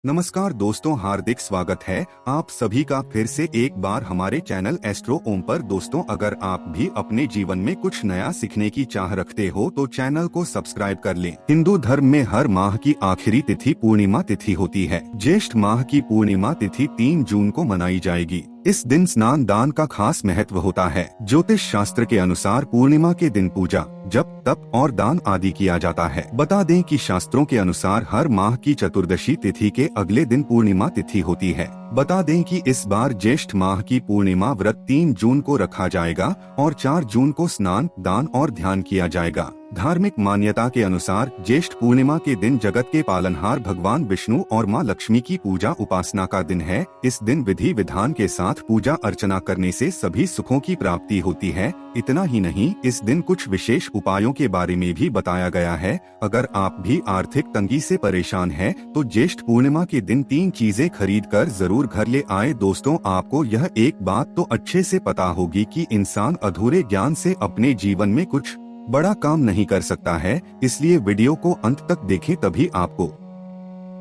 नमस्कार दोस्तों, हार्दिक स्वागत है आप सभी का फिर से एक बार हमारे चैनल एस्ट्रो ओम पर। दोस्तों, अगर आप भी अपने जीवन में कुछ नया सीखने की चाह रखते हो तो चैनल को सब्सक्राइब कर लें। हिंदू धर्म में हर माह की आखिरी तिथि पूर्णिमा तिथि होती है। ज्येष्ठ माह की पूर्णिमा तिथि 3 जून को मनाई जाएगी। इस दिन स्नान दान का खास महत्व होता है। ज्योतिष शास्त्र के अनुसार पूर्णिमा के दिन पूजा, जप, तप और दान आदि किया जाता है। बता दें कि शास्त्रों के अनुसार हर माह की चतुर्दशी तिथि के अगले दिन पूर्णिमा तिथि होती है। बता दें कि इस बार ज्येष्ठ माह की पूर्णिमा व्रत 3 जून को रखा जाएगा और 4 जून को स्नान, दान और ध्यान किया जाएगा। धार्मिक मान्यता के अनुसार ज्येष्ठ पूर्णिमा के दिन जगत के पालनहार भगवान विष्णु और मां लक्ष्मी की पूजा उपासना का दिन है। इस दिन विधि विधान के साथ पूजा अर्चना करने से सभी सुखों की प्राप्ति होती है। इतना ही नहीं, इस दिन कुछ विशेष उपायों के बारे में भी बताया गया है। अगर आप भी आर्थिक तंगी से परेशान हैं, तो ज्येष्ठ पूर्णिमा के दिन 3 चीजें खरीद कर जरूर घर ले आए। दोस्तों, आपको यह एक बात तो अच्छे से पता होगी कि इंसान अधूरे ज्ञान से अपने जीवन में कुछ बड़ा काम नहीं कर सकता है। इसलिए वीडियो को अंत तक देखें, तभी आपको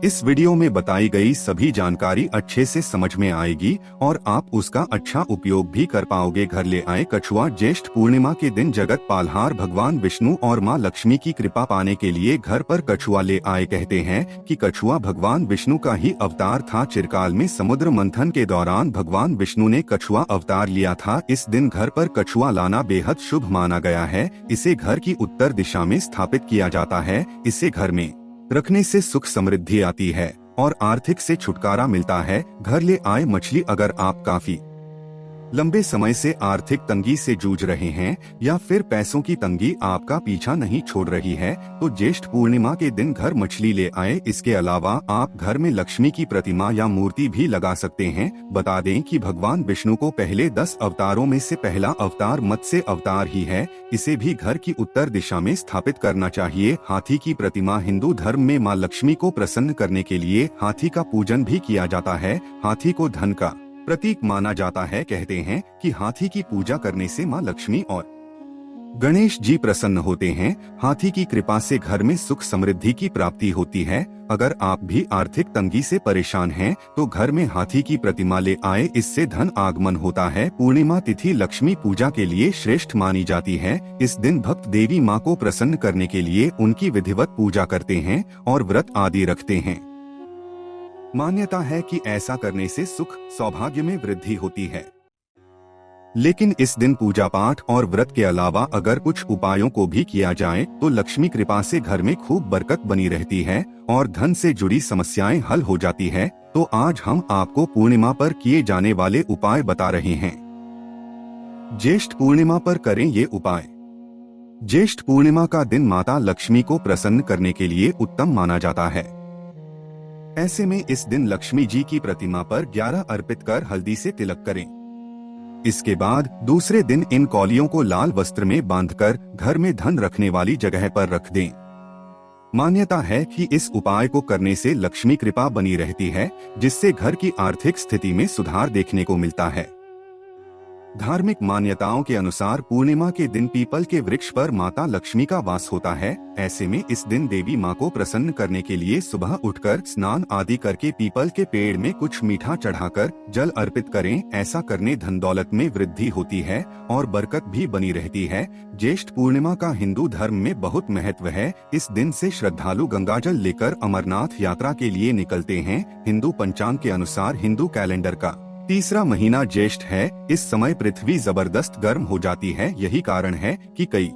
इस वीडियो में बताई गई सभी जानकारी अच्छे से समझ में आएगी और आप उसका अच्छा उपयोग भी कर पाओगे। घर ले आए कछुआ। ज्येष्ठ पूर्णिमा के दिन जगत पालनहार भगवान विष्णु और मां लक्ष्मी की कृपा पाने के लिए घर पर कछुआ ले आए। कहते हैं कि कछुआ भगवान विष्णु का ही अवतार था। चिरकाल में समुद्र मंथन के दौरान भगवान विष्णु ने कछुआ अवतार लिया था। इस दिन घर पर कछुआ लाना बेहद शुभ माना गया है। इसे घर की उत्तर दिशा में स्थापित किया जाता है। इसे घर में रखने से सुख समृद्धि आती है और आर्थिक से छुटकारा मिलता है। घर ले आए मछली। अगर आप काफी लंबे समय से आर्थिक तंगी से जूझ रहे हैं या फिर पैसों की तंगी आपका पीछा नहीं छोड़ रही है, तो ज्येष्ठ पूर्णिमा के दिन घर मछली ले आए। इसके अलावा आप घर में लक्ष्मी की प्रतिमा या मूर्ति भी लगा सकते हैं। बता दें कि भगवान विष्णु को पहले 10 अवतारों में से पहला अवतार मत्स्य अवतार ही है। इसे भी घर की उत्तर दिशा में स्थापित करना चाहिए। हाथी की प्रतिमा। हिंदू धर्म में माँ लक्ष्मी को प्रसन्न करने के लिए हाथी का पूजन भी किया जाता है। हाथी को धन का प्रतीक माना जाता है। कहते हैं कि हाथी की पूजा करने से मां लक्ष्मी और गणेश जी प्रसन्न होते हैं। हाथी की कृपा से घर में सुख समृद्धि की प्राप्ति होती है। अगर आप भी आर्थिक तंगी से परेशान हैं, तो घर में हाथी की प्रतिमा ले आए। इससे धन आगमन होता है। पूर्णिमा तिथि लक्ष्मी पूजा के लिए श्रेष्ठ मानी जाती है। इस दिन भक्त देवी माँ को प्रसन्न करने के लिए उनकी विधिवत पूजा करते हैं और व्रत आदि रखते हैं। मान्यता है कि ऐसा करने से सुख सौभाग्य में वृद्धि होती है। लेकिन इस दिन पूजा पाठ और व्रत के अलावा अगर कुछ उपायों को भी किया जाए तो लक्ष्मी कृपा से घर में खूब बरकत बनी रहती है और धन से जुड़ी समस्याएं हल हो जाती है। तो आज हम आपको पूर्णिमा पर किए जाने वाले उपाय बता रहे हैं। ज्येष्ठ पूर्णिमा पर करें ये उपाय। ज्येष्ठ पूर्णिमा का दिन माता लक्ष्मी को प्रसन्न करने के लिए उत्तम माना जाता है। ऐसे में इस दिन लक्ष्मी जी की प्रतिमा पर 11 अर्पित कर हल्दी से तिलक करें। इसके बाद दूसरे दिन इन कौलियों को लाल वस्त्र में बांधकर घर में धन रखने वाली जगह पर रख दें। मान्यता है कि इस उपाय को करने से लक्ष्मी कृपा बनी रहती है, जिससे घर की आर्थिक स्थिति में सुधार देखने को मिलता है। धार्मिक मान्यताओं के अनुसार पूर्णिमा के दिन पीपल के वृक्ष पर माता लक्ष्मी का वास होता है। ऐसे में इस दिन देवी माँ को प्रसन्न करने के लिए सुबह उठकर स्नान आदि करके पीपल के पेड़ में कुछ मीठा चढ़ाकर जल अर्पित करें। ऐसा करने धन दौलत में वृद्धि होती है और बरकत भी बनी रहती है। ज्येष्ठ पूर्णिमा का हिंदू धर्म में बहुत महत्व है। इस दिन से श्रद्धालु गंगाजल लेकर अमरनाथ यात्रा के लिए निकलते हैं। हिंदू पंचांग के अनुसार हिंदू कैलेंडर का तीसरा महीना ज्येष्ठ है। इस समय पृथ्वी जबरदस्त गर्म हो जाती है। यही कारण है कि कई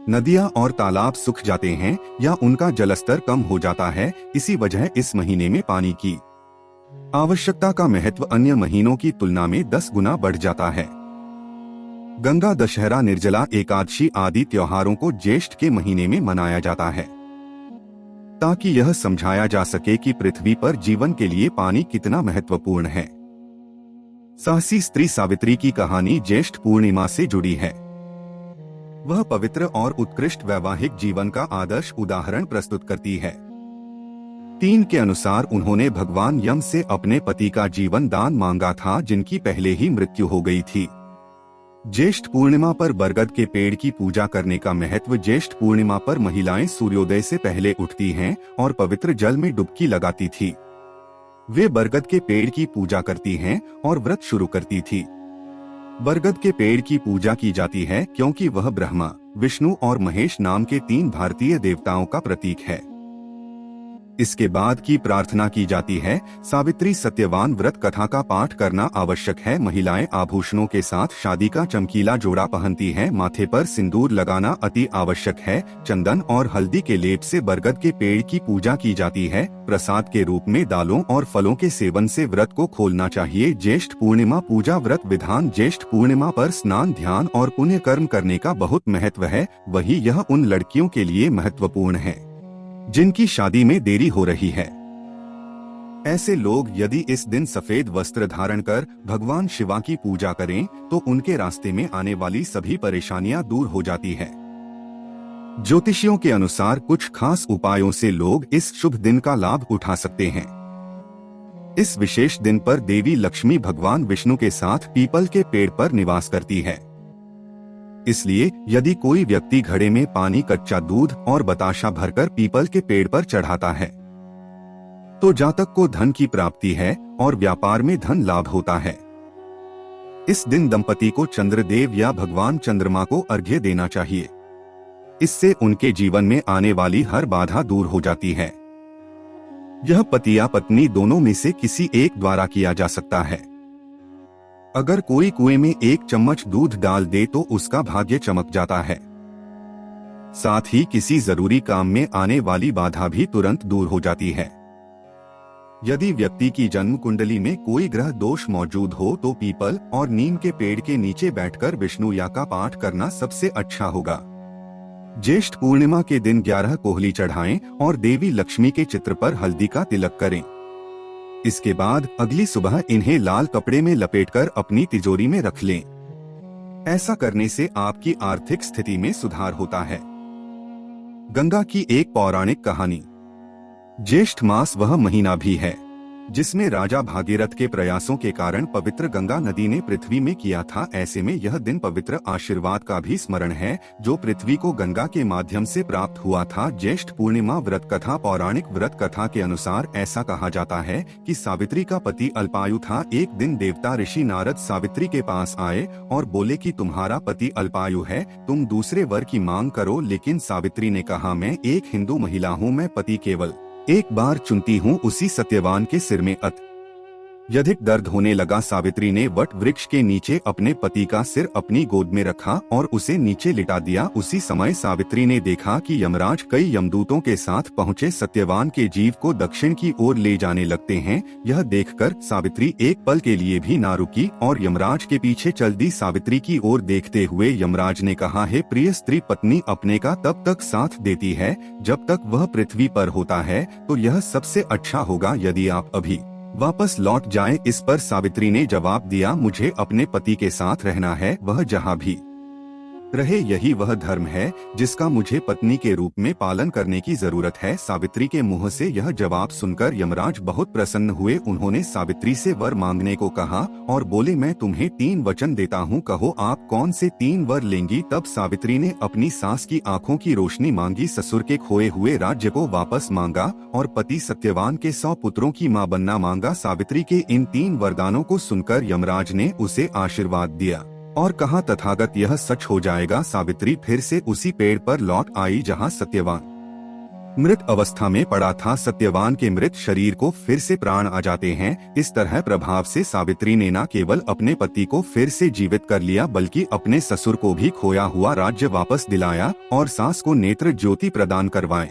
नदियां और तालाब सूख जाते हैं या उनका जलस्तर कम हो जाता है। इसी वजह इस महीने में पानी की आवश्यकता का महत्व अन्य महीनों की तुलना में 10 गुना बढ़ जाता है। गंगा दशहरा, निर्जला एकादशी आदि त्योहारों को ज्येष्ठ के महीने में मनाया जाता है, ताकि यह समझाया जा सके कि पृथ्वी पर जीवन के लिए पानी कितना महत्वपूर्ण है। साहसी स्त्री सावित्री की कहानी ज्येष्ठ पूर्णिमा से जुड़ी है। वह पवित्र और उत्कृष्ट वैवाहिक जीवन का आदर्श उदाहरण प्रस्तुत करती है। 3 के अनुसार उन्होंने भगवान यम से अपने पति का जीवन दान मांगा था, जिनकी पहले ही मृत्यु हो गई थी। ज्येष्ठ पूर्णिमा पर बरगद के पेड़ की पूजा करने का महत्व। ज्येष्ठ पूर्णिमा पर महिलाएं सूर्योदय से पहले उठती हैं और पवित्र जल में डुबकी लगाती थी। वे बरगद के पेड़ की पूजा करती हैं और व्रत शुरू करती थी। बरगद के पेड़ की पूजा की जाती है क्योंकि वह ब्रह्मा, विष्णु और महेश नाम के 3 भारतीय देवताओं का प्रतीक है। इसके बाद की प्रार्थना की जाती है। सावित्री सत्यवान व्रत कथा का पाठ करना आवश्यक है। महिलाएं आभूषणों के साथ शादी का चमकीला जोड़ा पहनती हैं। माथे पर सिंदूर लगाना अति आवश्यक है। चंदन और हल्दी के लेप से बरगद के पेड़ की पूजा की जाती है। प्रसाद के रूप में दालों और फलों के सेवन से व्रत को खोलना चाहिए। ज्येष्ठ पूर्णिमा पूजा व्रत विधान। ज्येष्ठ पूर्णिमा पर स्नान, ध्यान और पुण्य कर्म करने का बहुत महत्व है। वही यह उन लड़कियों के लिए महत्वपूर्ण है जिनकी शादी में देरी हो रही है। ऐसे लोग यदि इस दिन सफेद वस्त्र धारण कर भगवान शिवा की पूजा करें तो उनके रास्ते में आने वाली सभी परेशानियां दूर हो जाती है। ज्योतिषियों के अनुसार कुछ खास उपायों से लोग इस शुभ दिन का लाभ उठा सकते हैं। इस विशेष दिन पर देवी लक्ष्मी भगवान विष्णु के साथ पीपल के पेड़ पर निवास करती है। इसलिए यदि कोई व्यक्ति घड़े में पानी, कच्चा दूध और बताशा भरकर पीपल के पेड़ पर चढ़ाता है तो जातक को धन की प्राप्ति है और व्यापार में धन लाभ होता है। इस दिन दंपति को चंद्रदेव या भगवान चंद्रमा को अर्घ्य देना चाहिए। इससे उनके जीवन में आने वाली हर बाधा दूर हो जाती है। यह पति या पत्नी दोनों में से किसी एक द्वारा किया जा सकता है। अगर कोई कुएं में 1 चम्मच दूध डाल दे तो उसका भाग्य चमक जाता है। साथ ही किसी जरूरी काम में आने वाली बाधा भी तुरंत दूर हो जाती है। यदि व्यक्ति की जन्म कुंडली में कोई ग्रह दोष मौजूद हो तो पीपल और नीम के पेड़ के नीचे बैठकर विष्णु या का पाठ करना सबसे अच्छा होगा। ज्येष्ठ पूर्णिमा के दिन 11 कोहली चढ़ाएं और देवी लक्ष्मी के चित्र पर हल्दी का तिलक करें। इसके बाद अगली सुबह इन्हें लाल कपड़े में लपेटकर अपनी तिजोरी में रख लें। ऐसा करने से आपकी आर्थिक स्थिति में सुधार होता है। गंगा की एक पौराणिक कहानी। ज्येष्ठ मास वह महीना भी है जिसमें राजा भागीरथ के प्रयासों के कारण पवित्र गंगा नदी ने पृथ्वी में किया था। ऐसे में यह दिन पवित्र आशीर्वाद का भी स्मरण है जो पृथ्वी को गंगा के माध्यम से प्राप्त हुआ था। ज्येष्ठ पूर्णिमा व्रत कथा। पौराणिक व्रत कथा के अनुसार ऐसा कहा जाता है कि सावित्री का पति अल्पायु था। एक दिन देवता ऋषि नारद सावित्री के पास आए और बोले कि तुम्हारा पति अल्पायु है, तुम दूसरे वर की मांग करो। लेकिन सावित्री ने कहा, मैं एक हिंदू महिला हूँ, मैं पति केवल एक बार चुनती हूँ। उसी सत्यवान के सिर में अत्यधिक दर्द होने लगा। सावित्री ने वट वृक्ष के नीचे अपने पति का सिर अपनी गोद में रखा और उसे नीचे लिटा दिया। उसी समय सावित्री ने देखा कि यमराज कई यमदूतों के साथ पहुँचे सत्यवान के जीव को दक्षिण की ओर ले जाने लगते हैं। यह देखकर सावित्री एक पल के लिए भी ना रुकी और यमराज के पीछे चल दी। सावित्री की ओर देखते हुए यमराज ने कहा, हे प्रिय स्त्री, पत्नी अपने का तब तक साथ देती है जब तक वह पृथ्वी पर होता है, तो यह सबसे अच्छा होगा यदि आप अभी वापस लौट जाएं। इस पर सावित्री ने जवाब दिया, मुझे अपने पति के साथ रहना है, वह जहाँ भी रहे यही वह धर्म है जिसका मुझे पत्नी के रूप में पालन करने की जरूरत है। सावित्री के मुंह से यह जवाब सुनकर यमराज बहुत प्रसन्न हुए। उन्होंने सावित्री से वर मांगने को कहा और बोले, मैं तुम्हें 3 वचन देता हूँ, कहो आप कौन से 3 वर लेंगी। तब सावित्री ने अपनी सास की आंखों की रोशनी मांगी, ससुर के खोए हुए राज्य को वापस मांगा और पति सत्यवान के 100 पुत्रों की मां बनना मांगा। सावित्री के इन 3 वरदानों को सुनकर यमराज ने उसे आशीर्वाद दिया और कहा, तथागत यह सच हो जाएगा। सावित्री फिर से उसी पेड़ पर लौट आई जहां सत्यवान मृत अवस्था में पड़ा था। सत्यवान के मृत शरीर को फिर से प्राण आ जाते हैं। इस तरह प्रभाव से सावित्री ने न केवल अपने पति को फिर से जीवित कर लिया बल्कि अपने ससुर को भी खोया हुआ राज्य वापस दिलाया और सास को नेत्र ज्योति प्रदान करवाए।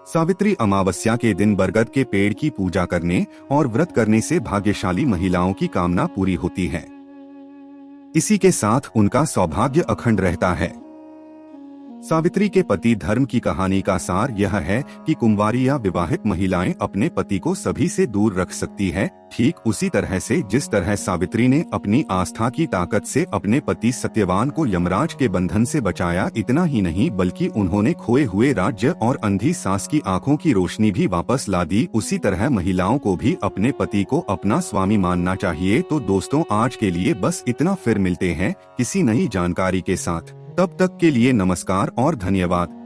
सावित्री अमावस्या के दिन बरगद के पेड़ की पूजा करने और व्रत करने से भाग्यशाली महिलाओं की कामना पूरी होती है। इसी के साथ उनका सौभाग्य अखंड रहता है। सावित्री के पति धर्म की कहानी का सार यह है कि कुंवारी या विवाहित महिलाएं अपने पति को सभी से दूर रख सकती है, ठीक उसी तरह से जिस तरह सावित्री ने अपनी आस्था की ताकत से अपने पति सत्यवान को यमराज के बंधन से बचाया। इतना ही नहीं बल्कि उन्होंने खोए हुए राज्य और अंधी सास की आंखों की रोशनी भी वापस ला दी। उसी तरह महिलाओं को भी अपने पति को अपना स्वामी मानना चाहिए। तो दोस्तों, आज के लिए बस इतना। फिर मिलते हैं किसी नई जानकारी के साथ। तब तक के लिए नमस्कार और धन्यवाद।